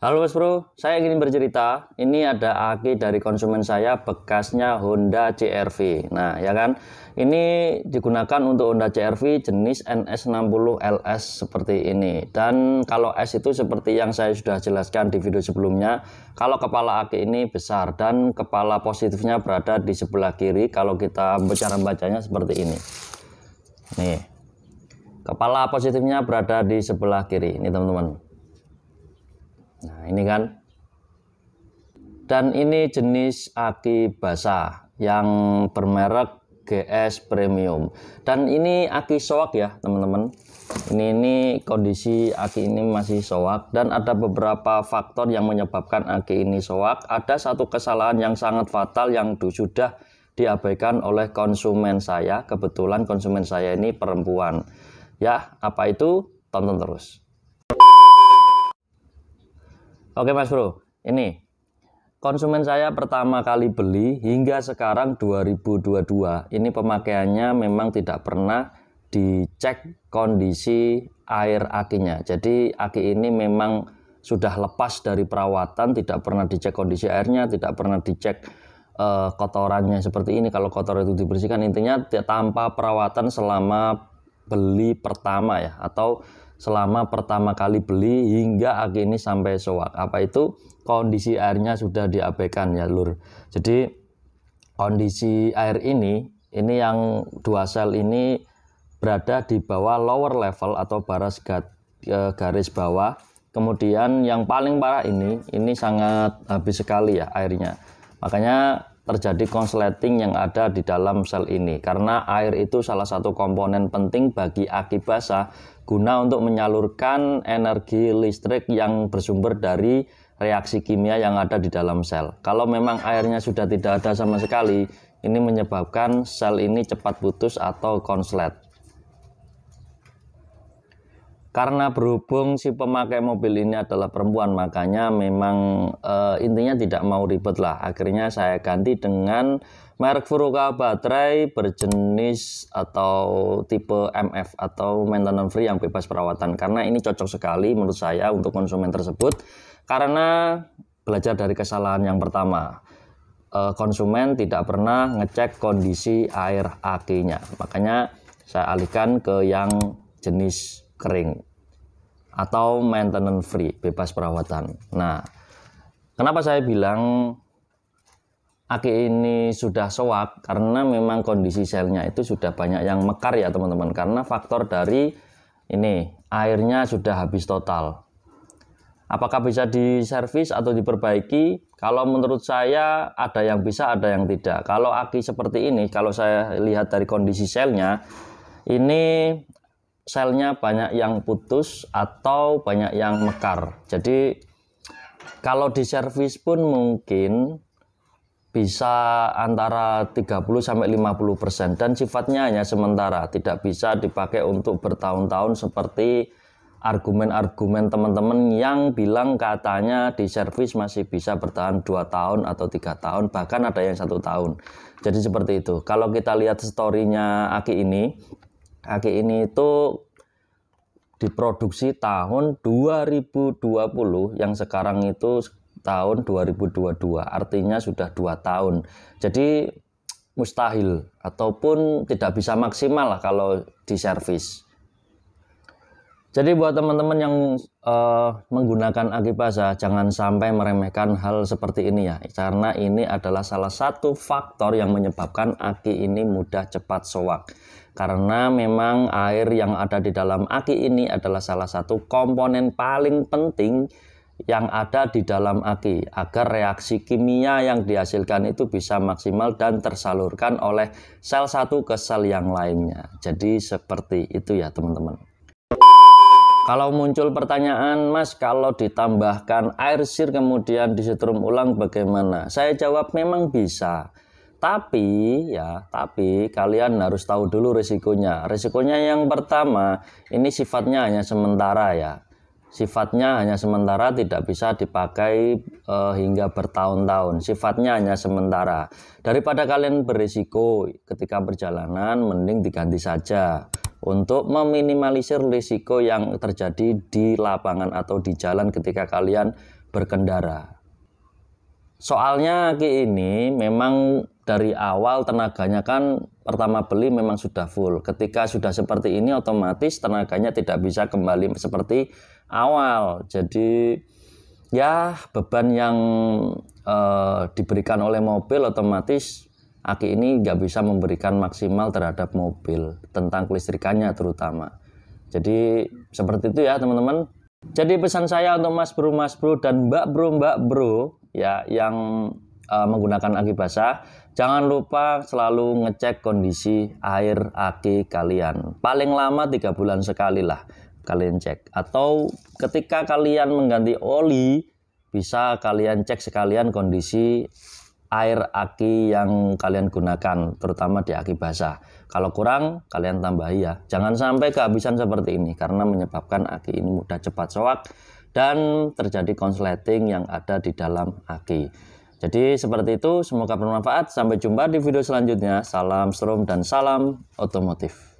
Halo Mas Bro, saya ingin bercerita. Ini ada aki dari konsumen saya, bekasnya Honda CR-V. Nah, ya kan, ini digunakan untuk Honda CR-V jenis NS60 LS seperti ini. Dan kalau S itu seperti yang saya sudah jelaskan di video sebelumnya, kalau kepala aki ini besar dan kepala positifnya berada di sebelah kiri. Kalau kita cara bacanya seperti ini. Nih, kepala positifnya berada di sebelah kiri. Ini teman-teman. Nah, ini kan. Dan ini jenis aki basah yang bermerek GS Premium. Dan ini aki soak ya, teman-teman. Ini kondisi aki ini masih soak dan ada beberapa faktor yang menyebabkan aki ini soak. Ada satu kesalahan yang sangat fatal yang sudah diabaikan oleh konsumen saya. Kebetulan konsumen saya ini perempuan. Ya, apa itu? Tonton terus. Oke Mas Bro, ini konsumen saya pertama kali beli hingga sekarang 2022. Ini pemakaiannya memang tidak pernah dicek kondisi air akinya. Jadi aki ini memang sudah lepas dari perawatan, tidak pernah dicek kondisi airnya, tidak pernah dicek kotorannya seperti ini. Kalau kotor itu dibersihkan, intinya tanpa perawatan selama beli pertama ya, atau selama pertama kali beli hingga aki ini sampai soak. Apa itu? Kondisi airnya sudah diabaikan ya lur. Jadi kondisi air ini yang dua sel ini berada di bawah lower level atau baras garis bawah. Kemudian yang paling parah ini sangat habis sekali ya airnya. Makanya terjadi konsleting yang ada di dalam sel ini, karena air itu salah satu komponen penting bagi aki basah guna untuk menyalurkan energi listrik yang bersumber dari reaksi kimia yang ada di dalam sel. Kalau memang airnya sudah tidak ada sama sekali, ini menyebabkan sel ini cepat putus atau konslet. Karena berhubung si pemakai mobil ini adalah perempuan, makanya memang intinya tidak mau ribet lah. Akhirnya saya ganti dengan merek Furukawa baterai berjenis atau tipe MF atau maintenance free yang bebas perawatan. Karena ini cocok sekali menurut saya untuk konsumen tersebut. Karena belajar dari kesalahan yang pertama, konsumen tidak pernah ngecek kondisi air akinya. Makanya saya alihkan ke yang jenis kering atau maintenance free, bebas perawatan. Nah, kenapa saya bilang aki ini sudah soak? Karena memang kondisi selnya itu sudah banyak yang mekar ya teman-teman. Karena faktor dari ini airnya sudah habis total. Apakah bisa diservis atau diperbaiki? Kalau menurut saya ada yang bisa, ada yang tidak. Kalau aki seperti ini, kalau saya lihat dari kondisi selnya, ini selnya banyak yang putus atau banyak yang mekar. Jadi kalau diservis pun mungkin bisa antara 30-50% dan sifatnya hanya sementara, tidak bisa dipakai untuk bertahun-tahun seperti argumen-argumen teman-teman yang bilang katanya diservis masih bisa bertahan 2 tahun atau 3 tahun, bahkan ada yang 1 tahun. Jadi seperti itu. Kalau kita lihat story-nya aki ini itu diproduksi tahun 2020, yang sekarang itu tahun 2022, artinya sudah 2 tahun. Jadi mustahil ataupun tidak bisa maksimal lah kalau diservis. Jadi buat teman-teman yang menggunakan aki basah, jangan sampai meremehkan hal seperti ini ya, karena ini adalah salah satu faktor yang menyebabkan aki ini mudah cepat soak. Karena memang air yang ada di dalam aki ini adalah salah satu komponen paling penting yang ada di dalam aki, agar reaksi kimia yang dihasilkan itu bisa maksimal dan tersalurkan oleh sel satu ke sel yang lainnya. Jadi seperti itu ya teman-teman. Kalau muncul pertanyaan, Mas, kalau ditambahkan air sir kemudian disetrum ulang bagaimana? Saya jawab memang bisa. Tapi kalian harus tahu dulu risikonya. Risikonya yang pertama, ini sifatnya hanya sementara ya. Sifatnya hanya sementara, tidak bisa dipakai hingga bertahun-tahun. Sifatnya hanya sementara. Daripada kalian berisiko ketika perjalanan, mending diganti saja. untuk meminimalisir risiko yang terjadi di lapangan atau di jalan ketika kalian berkendara. Soalnya aki ini memang dari awal tenaganya kan pertama beli memang sudah full. Ketika sudah seperti ini otomatis tenaganya tidak bisa kembali seperti awal. Jadi ya beban yang diberikan oleh mobil otomatis aki ini nggak bisa memberikan maksimal terhadap mobil tentang kelistrikannya terutama. Jadi seperti itu ya teman-teman. Jadi pesan saya untuk mas bro dan mbak bro ya yang menggunakan aki basah, jangan lupa selalu ngecek kondisi air aki kalian. Paling lama 3 bulan sekali lah kalian cek. Atau ketika kalian mengganti oli, bisa kalian cek sekalian kondisi air aki yang kalian gunakan, terutama di aki basah. Kalau kurang, kalian tambahi ya. Jangan sampai kehabisan seperti ini, karena menyebabkan aki ini mudah cepat soak dan terjadi konsleting yang ada di dalam aki. Jadi seperti itu, semoga bermanfaat. Sampai jumpa di video selanjutnya. Salam strom dan salam otomotif.